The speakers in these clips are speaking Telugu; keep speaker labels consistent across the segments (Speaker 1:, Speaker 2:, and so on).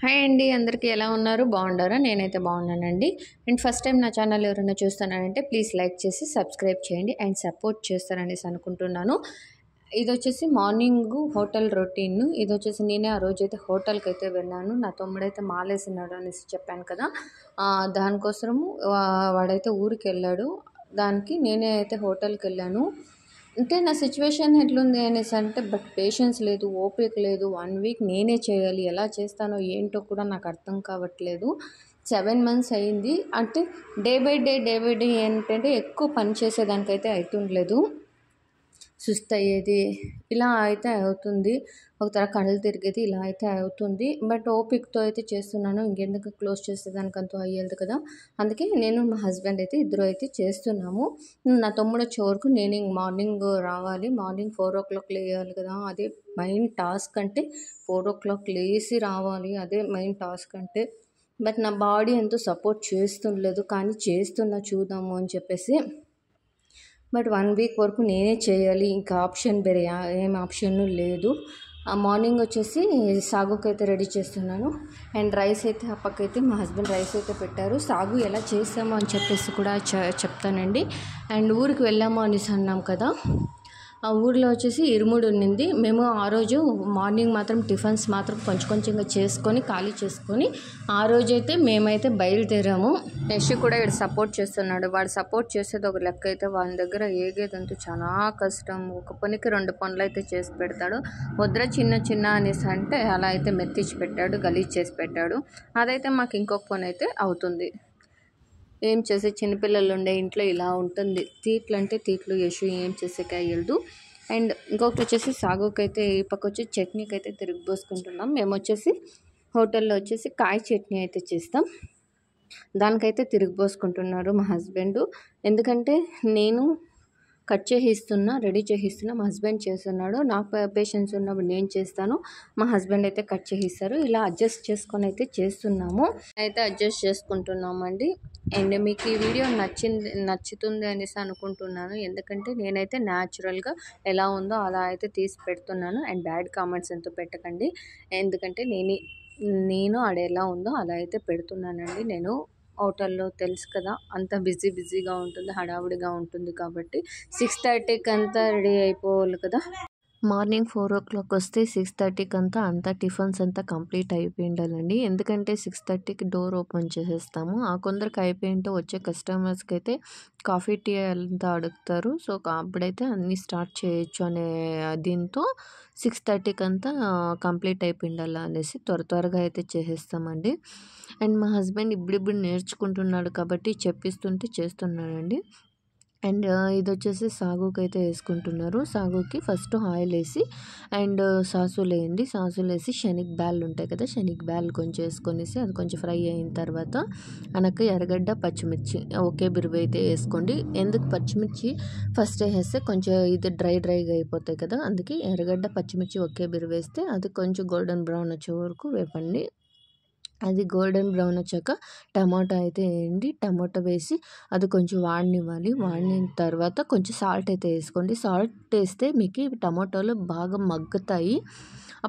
Speaker 1: హాయ్ అండి, అందరికీ ఎలా ఉన్నారు? బాగుండారా? నేనైతే బాగున్నానండి. అండ్ ఫస్ట్ టైం నా ఛానల్ ఎవరైనా చూస్తున్నానంటే ప్లీజ్ లైక్ చేసి సబ్స్క్రైబ్ చేయండి అండ్ సపోర్ట్ చేస్తారనేసి అనుకుంటున్నాను. ఇది వచ్చేసి మార్నింగ్ హోటల్ రొటీన్. ఇది వచ్చేసి నేనే ఆ రోజైతే హోటల్కి అయితే వెళ్ళాను. నా తమ్ముడైతే మాలేసినాడు అనేసి చెప్పాను కదా, దానికోసము వాడైతే ఊరికి వెళ్ళాడు. దానికి నేనే అయితే హోటల్కి వెళ్ళాను. అంటే నా సిచ్యువేషన్ ఎట్లుంది అనేసి అంటే, బట్ పేషెన్స్ లేదు, ఓపిక లేదు. 1 వీక్ నేనే చేయాలి. ఎలా చేస్తానో ఏంటో కూడా నాకు అర్థం కావట్లేదు. 7 మంత్స్ అయింది. అంటే డే బై డే ఏంటంటే ఎక్కువ పని చేసేదానికైతే అవుతుండలేదు. సుస్తయ్యేది ఇలా అయితే అవుతుంది. ఒక కళ్ళు తిరిగేది ఇలా అయితే అవుతుంది. బట్ ఓపికతో అయితే చేస్తున్నాను. ఇంకెందుకు క్లోజ్ చేసేదానికంతా అయ్యేది కదా, అందుకే నేను మా హస్బెండ్ అయితే ఇద్దరు అయితే చేస్తున్నాము. నా తమ్ముడు వచ్చే వరకు నేను మార్నింగ్ రావాలి. మార్నింగ్ 4 లేయాలి కదా, అదే మెయిన్ టాస్క్. అంటే 4 లేసి రావాలి, అదే మెయిన్ టాస్క్ అంటే. బట్ నా బాడీ ఎంతో సపోర్ట్ చేస్తుండలేదు, కానీ చేస్తున్నా చూద్దాము అని చెప్పేసి. బట్ 1 వీక్ వరకు నేనే చేయాలి, ఇంకా ఆప్షన్ వేరే ఏం ఆప్షన్ లేదు. మార్నింగ్ వచ్చేసి సాగుకి అయితే రెడీ చేస్తున్నాను. అండ్ రైస్ అయితే ఆ పక్కైతే మా హస్బెండ్ రైస్ అయితే పెట్టారు. సాగు ఎలా చేస్తామో అని చెప్పేసి కూడా చెప్తానండి. అండ్ ఊరికి వెళ్ళాము అనేసి అన్నాం కదా, ఆ ఊరిలో వచ్చేసి ఇరుముడు ఉన్నింది. మేము ఆ రోజు మార్నింగ్ మాత్రం టిఫిన్స్ మాత్రం కొంచెంగా చేసుకొని ఖాళీ చేసుకొని ఆ రోజైతే మేమైతే బయలుదేరాము. యష్ కూడా ఇక్కడ సపోర్ట్ చేస్తున్నాడు. వాడు సపోర్ట్ చేసేది ఒక లెక్క అయితే, వాళ్ళ దగ్గర ఏగేదంటూ చాలా కష్టం. ఒక పనికి 2 పనులు అయితే చేసి పెడతాడు. వద్ర చిన్న అనేసి అంటే అలా అయితే మెత్తిచ్చి పెట్టాడు, గలీజ్ చేసి పెట్టాడు. అదైతే మాకు ఇంకొక పని అయితే అవుతుంది. ఏం చేసే, చిన్నపిల్లలు ఉండే ఇంట్లో ఇలా ఉంటుంది. తీట్లు అంటే తీట్లు, యశు ఏం చేసేకి అయ్యదు. అండ్ ఇంకొకటి వచ్చేసి సాగుకైతే ఈ పక్క వచ్చి చట్నీకి అయితే తిరిగిపోసుకుంటున్నాం. మేము వచ్చేసి హోటల్లో వచ్చేసి కాయ చట్నీ అయితే చేస్తాం. దానికైతే తిరిగిపోసుకుంటున్నారు మా హస్బెండ్. ఎందుకంటే నేను కట్ చేయిస్తున్నా, రెడీ చేయిస్తున్నా, మా హస్బెండ్ చేస్తున్నాడు. నాకు పేషెన్స్ ఉన్నప్పుడు నేను చేస్తాను, మా హస్బెండ్ అయితే కట్ చేయిస్తారు. ఇలా అడ్జస్ట్ చేసుకొని అయితే చేస్తున్నాము, అయితే అడ్జస్ట్ చేసుకుంటున్నామండి. అండ్ మీకు ఈ వీడియో నచ్చుతుంది అనేసి అనుకుంటున్నాను. ఎందుకంటే నేనైతే న్యాచురల్గా ఎలా ఉందో అలా అయితే తీసి పెడుతున్నాను. అండ్ బ్యాడ్ కామెంట్స్ ఎంతో పెట్టకండి, ఎందుకంటే నేను ఆడ ఎలా ఉందో అలా అయితే పెడుతున్నానండి. నేను హోటల్లో తెలుసు కదా, అంత బిజీగా ఉంటుంది, హడావుడిగా ఉంటుంది. కాబట్టి 6:30కి అంతా రెడీ అయిపోవాలి కదా. మార్నింగ్ 4 వస్తే 6:30కి అంతా టిఫిన్స్ అంతా కంప్లీట్ అయిపోయి ఉండాలండి. ఎందుకంటే 6:30కి డోర్ ఓపెన్ చేసేస్తాము. ఆ కొందరికి అయిపోయింటే వచ్చే కస్టమర్స్కి అయితే కాఫీ టీ అంతా అడుగుతారు. సో అప్పుడైతే అన్నీ స్టార్ట్ చేయొచ్చు అనే దీంతో 6:30కి అంతా కంప్లీట్ అయిపోయి ఉండాలి అనేసి త్వరగా అయితే చేసేస్తామండి. అండ్ మా హస్బెండ్ ఇప్పుడు నేర్చుకుంటున్నాడు కాబట్టి చెప్పిస్తుంటే చేస్తున్నాడండి. అండ్ ఇది వచ్చేసి సాగుకైతే వేసుకుంటున్నారు. సాగుకి ఫస్ట్ ఆయిల్ వేసి అండ్ సాసులు వేయండి. సాసులు వేసి శనగ బ్యాళ్ళు ఉంటాయి కదా, శనగ బ్యాళ్ళు కొంచెం వేసుకొనేసి అది కొంచెం ఫ్రై అయిన తర్వాత మనకు ఎర్రగడ్డ, పచ్చిమిర్చి ఒకే బిరువు అయితే వేసుకోండి. ఎందుకు పచ్చిమిర్చి ఫస్ట్ వేస్తే కొంచెం ఇది డ్రైగా అయిపోతాయి కదా, అందుకే ఎర్రగడ్డ, పచ్చిమిర్చి ఒకే బిరువు వేస్తే అది కొంచెం గోల్డెన్ బ్రౌన్ వచ్చే వరకు వేపండి. అది గోల్డెన్ బ్రౌన్ వచ్చాక టమాటా అయితే వేయండి. టమాటా వేసి అది కొంచెం వాడినివ్వాలి. వాడిన తర్వాత కొంచెం సాల్ట్ అయితే వేసుకోండి. సాల్ట్ వేస్తే మీకు టమాటాలు బాగా మగ్గుతాయి.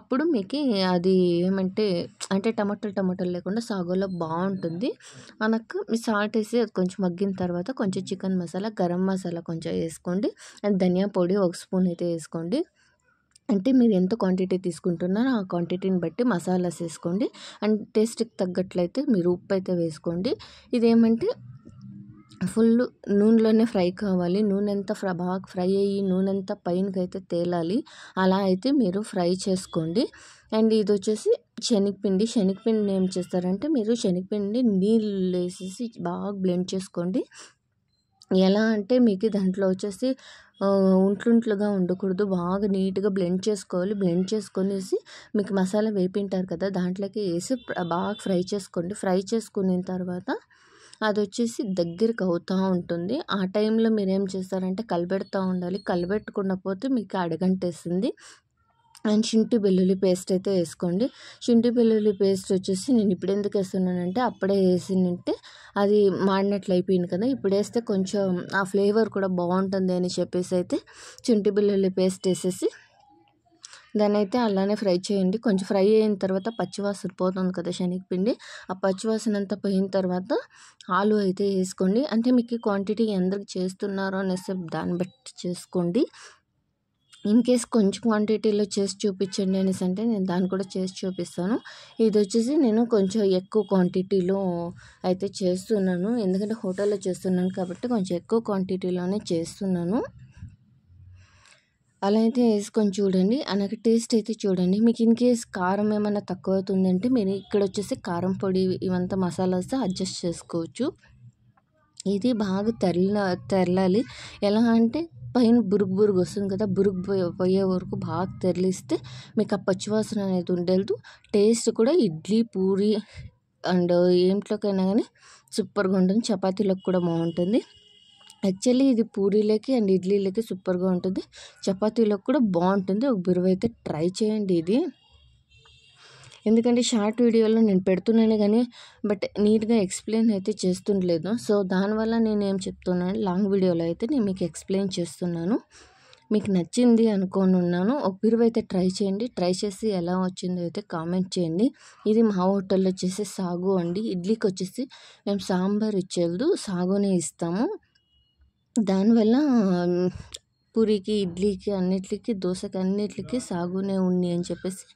Speaker 1: అప్పుడు మీకు అది అంటే టమాటాలు లేకుండా సాగులో బాగుంటుంది. మనకు సాల్ట్ వేసి అది కొంచెం మగ్గిన తర్వాత కొంచెం చికెన్ మసాలా, గరం మసాలా కొంచెం వేసుకోండి. అండ్ ధనియా పొడి 1 స్పూన్ అయితే వేసుకోండి. అంటే మీరు ఎంత క్వాంటిటీ తీసుకుంటున్నారో ఆ క్వాంటిటీని బట్టి మసాలాస్ వేసుకోండి. అండ్ టేస్ట్కి తగ్గట్లయితే మీరు ఉప్పు అయితే వేసుకోండి. ఇదేమంటే ఫుల్ నూనెలోనే ఫ్రై కావాలి. నూనె అంతా బాగా ఫ్రై అయ్యి నూనె అంతా పైనకి అయితే తేలాలి. అలా అయితే మీరు ఫ్రై చేసుకోండి. అండ్ ఇది వచ్చేసి శనగపిండి ఏం చేస్తారంటే, మీరు శనగపిండి నీళ్ళు వేసేసి బాగా బ్లెండ్ చేసుకోండి. ఎలా అంటే మీకు దాంట్లో వచ్చేసి ఉంట్లుగా ఉండకూడదు, బాగా నీట్గా బ్లెండ్ చేసుకోవాలి. బ్లెండ్ చేసుకొనేసి మీకు మసాలా వేపింటారు కదా, దాంట్లోకి వేసి బాగా ఫ్రై చేసుకోండి. ఫ్రై చేసుకున్న తర్వాత అది వచ్చేసి దగ్గరికి అవుతూ ఉంటుంది. ఆ టైంలో మీరు ఏం చేస్తారంటే కలిపెడుతూ ఉండాలి. కలిపెట్టకుండా పోతే మీకు అడగంటేస్తుంది. అండ్ శుంఠి వెల్లుల్లి పేస్ట్ అయితే వేసుకోండి. శుంఠి వెల్లుల్లి పేస్ట్ వచ్చేసి నేను ఇప్పుడు ఎందుకు వేస్తున్నానంటే, అప్పుడే వేసినంటే అది మాడినట్లు అయిపోయింది కదా, ఇప్పుడు వేస్తే కొంచెం ఆ ఫ్లేవర్ కూడా బాగుంటుంది అని చెప్పేసి అయితే శుంఠి వెల్లుల్లి పేస్ట్ వేసేసి దాన్నైతే అలానే ఫ్రై చేయండి. కొంచెం ఫ్రై అయిన తర్వాత పచ్చివాసన పోతుంది కదా శనగపిండి, ఆ పచ్చివాసన అంతా పోయిన తర్వాత ఆలు అయితే వేసుకోండి. అంటే మీకు క్వాంటిటీ ఎందరికి చేస్తున్నారో అనేసి దాన్ని బట్టి చేసుకోండి. ఇన్ కేస్ కొంచెం క్వాంటిటీలో చేసి చూపించండి అనేసి అంటే నేను దాన్ని కూడా చేసి చూపిస్తాను. ఇది వచ్చేసి నేను కొంచెం ఎక్కువ క్వాంటిటీలో అయితే చేస్తున్నాను, ఎందుకంటే హోటల్లో చేస్తున్నాను కాబట్టి కొంచెం ఎక్కువ క్వాంటిటీలోనే చేస్తున్నాను. అలా అయితే వేసుకొని చూడండి, అలాగే టేస్ట్ అయితే చూడండి. మీకు ఇన్ కేస్ కారం ఏమైనా తక్కువ అవుతుందంటే మీరు ఇక్కడ వచ్చేసి కారం పొడి ఇవంతా మసాలాస్ అడ్జస్ట్ చేసుకోవచ్చు. ఇది బాగా తెరలాలి. ఎలా అంటే పైన బురుగు బురుగు వస్తుంది కదా, బురుగు పోయే వరకు బాగా తెరలిస్తే మీకు ఆ పచ్చివాసన అనేది ఉండదు. టేస్ట్ కూడా ఇడ్లీ, పూరి అండ్ ఏంట్లోకైనా కానీ సూపర్గా ఉంటుంది. చపాతీలోకి కూడా బాగుంటుంది. యాక్చువల్లీ ఇది పూరీలకి అండ్ ఇడ్లీలకి సూపర్గా ఉంటుంది. చపాతీలోకి కూడా బాగుంటుంది. ఒక బురువు అయితే ట్రై చేయండి ఇది. ఎందుకంటే షార్ట్ వీడియోలో నేను పెడుతున్నాను కానీ బట్ నీట్గా ఎక్స్ప్లెయిన్ అయితే చేస్తుండలేదు. సో దానివల్ల నేను ఏం చెప్తున్నాను, లాంగ్ వీడియోలో అయితే నేను మీకు ఎక్స్ప్లెయిన్ చేస్తున్నాను. మీకు నచ్చింది అనుకోని ఉన్నాను. ఒక బురువు అయితే ట్రై చేయండి. ట్రై చేసి ఎలా వచ్చిందో అయితే కామెంట్ చేయండి. ఇది మా హోటల్లో వచ్చేసి సాగు అండి. ఇడ్లీకి వచ్చేసి మేము సాంబార్ ఇచ్చేది సాగునే ఇస్తాము. దానివల్ల పూరికి, ఇడ్లీకి, అన్నిటికి, దోశకి అన్నిటికి సాగునే ఉంది అని చెప్పేసి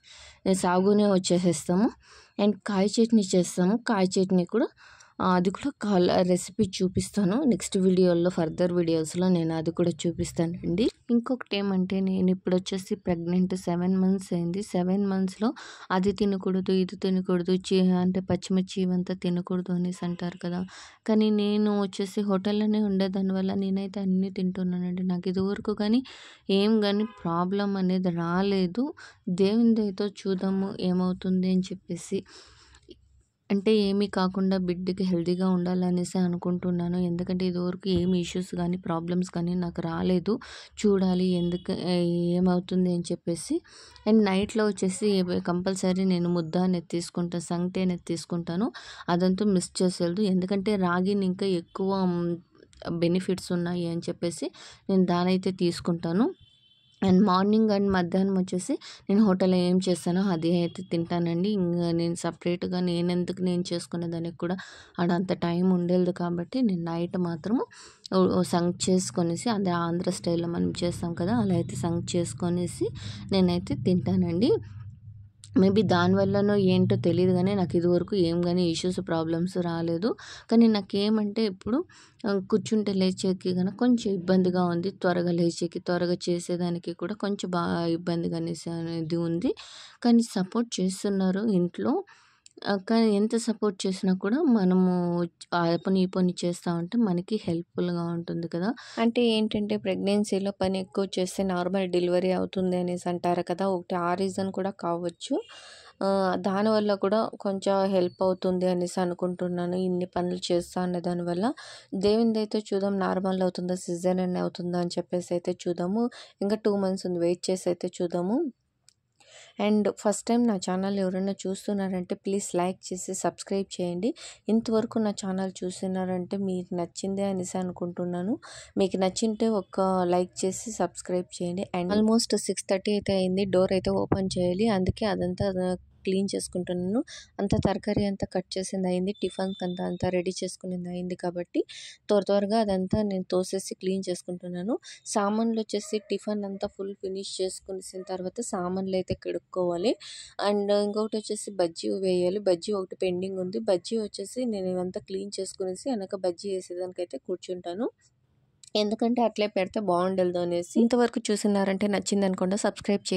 Speaker 1: సాగునే వచ్చేసేస్తాము. అండ్ కాయ చట్నీ చేస్తాము. కాయ చట్నీ కూడా అది కూడా రెసిపీ చూపిస్తాను నెక్స్ట్ వీడియోలో, ఫర్దర్ వీడియోస్లో నేను అది కూడా చూపిస్తానండి. ఇంకొకటి ఏమంటే నేను ఇప్పుడు వచ్చేసి ప్రెగ్నెంట్ 7 months అయింది. 7 monthsలో అది తినకూడదు, ఇది తినకూడదు, అంటే పచ్చిమిర్చి ఇవంతా తినకూడదు అనేసి అంటారు కదా. కానీ నేను వచ్చేసి హోటల్లోనే ఉండేదాని వల్ల నేనైతే అన్నీ తింటున్నానండి. నాకు ఇదివరకు కానీ ఏం కానీ ప్రాబ్లం అనేది రాలేదు. దేవుని దయతో చూద్దాము ఏమవుతుంది అని చెప్పేసి. అంటే ఏమీ కాకుండా బిడ్డకి హెల్తీగా ఉండాలనేసి అనుకుంటున్నాను. ఎందుకంటే ఇదివరకు ఏమి ఇష్యూస్ కానీ ప్రాబ్లమ్స్ కానీ నాకు రాలేదు. చూడాలి ఏమవుతుంది అని చెప్పేసి. అండ్ నైట్లో వచ్చేసి కంపల్సరీ నేను ముద్ద అనేది తీసుకుంటాను, సంగటి అనేది తీసుకుంటాను. అదంతా మిస్ చేసేయద్దు. ఎందుకంటే రాగిని ఇంకా ఎక్కువ బెనిఫిట్స్ ఉన్నాయి అని చెప్పేసి నేను దానైతే తీసుకుంటాను. అండ్ మార్నింగ్ అండ్ మధ్యాహ్నం వచ్చేసి నేను హోటల్లో ఏం చేస్తానో అది అయితే తింటానండి. ఇంకా నేను సపరేట్గా నేను చేసుకునే దానికి కూడా అంత టైం ఉండలేదు కాబట్టి నేను నైట్ మాత్రము సంగటి చేసుకొనేసి, అదే ఆంధ్ర స్టైల్లో మనం చేస్తాం కదా, అలా అయితే సంగటి చేసుకొనేసి నేనైతే తింటానండి. మేబీ దానివల్లనో ఏంటో తెలియదు కానీ నాకు ఇదివరకు ఏం కానీ ఇష్యూస్ ప్రాబ్లమ్స్ రాలేదు. కానీ నాకేమంటే ఇప్పుడు కూర్చుంటే లేచేకి కనుక కొంచెం ఇబ్బందిగా ఉంది. త్వరగా లేచేకి, త్వరగా చేసేదానికి కూడా కొంచెం బాగా ఇబ్బందిగా అనేది ఉంది. కానీ సపోర్ట్ చేస్తున్నారు ఇంట్లో. కానీ ఎంత సపోర్ట్ చేసినా కూడా మనము ఆ పని ఈ పని చేస్తూ ఉంటే మనకి హెల్ప్ఫుల్గా ఉంటుంది కదా. అంటే ఏంటంటే ప్రెగ్నెన్సీలో పని ఎక్కువ చేస్తే నార్మల్ డెలివరీ అవుతుంది అనేసి అంటారు కదా. ఒకటి ఆ రీజన్ కూడా కావచ్చు. దానివల్ల కూడా కొంచెం హెల్ప్ అవుతుంది అనేసి అనుకుంటున్నాను. ఇన్ని పనులు చేస్తా అనే దానివల్ల. దేవుని దయతో చూద్దాం నార్మల్ అవుతుందా, సిజేరియన్ అవుతుందా అని చెప్పేసి అయితే చూద్దాము. ఇంకా 2 months ఉంది, వెయిట్ చేసి అయితే చూద్దాము. అండ్ ఫస్ట్ టైం నా ఛానల్ ఎవరైనా చూస్తున్నారంటే ప్లీజ్ లైక్ చేసి సబ్స్క్రైబ్ చేయండి. ఇంతవరకు నా ఛానల్ చూస్తున్నారంటే మీకు నచ్చిందే అనేసి అనుకుంటున్నాను. మీకు నచ్చింటే ఒక లైక్ చేసి సబ్స్క్రైబ్ చేయండి. అండ్ ఆల్మోస్ట్ 6:30 అయితే అయింది. డోర్ అయితే ఓపెన్ చేయాలి, అందుకే అదంతా క్లీన్ చేసుకుంటున్నాను. అంతా తరకారీ అంతా కట్ చేసింది అయింది, టిఫిన్కి అంతా రెడీ చేసుకునేది అయింది కాబట్టి త్వరగా అదంతా నేను తోసేసి క్లీన్ చేసుకుంటున్నాను. సామాన్లు వచ్చేసి టిఫిన్ అంతా ఫుల్ ఫినిష్ చేసుకునేసిన తర్వాత సామాన్లు అయితే కడుక్కోవాలి. అండ్ ఇంకొకటి వచ్చేసి బజ్జీ వేయాలి. బజ్జీ ఒకటి పెండింగ్ ఉంది. బజ్జీ వచ్చేసి నేను ఇవంతా క్లీన్ చేసుకునేసి వెనక బజ్జీ వేసేదానికైతే కూర్చుంటాను. ఎందుకంటే అట్లే పెడితే బాగుండదు అనేసి. ఇంతవరకు చూసినారంటే నచ్చింది అనుకోండి, సబ్స్క్రైబ్ చేయండి.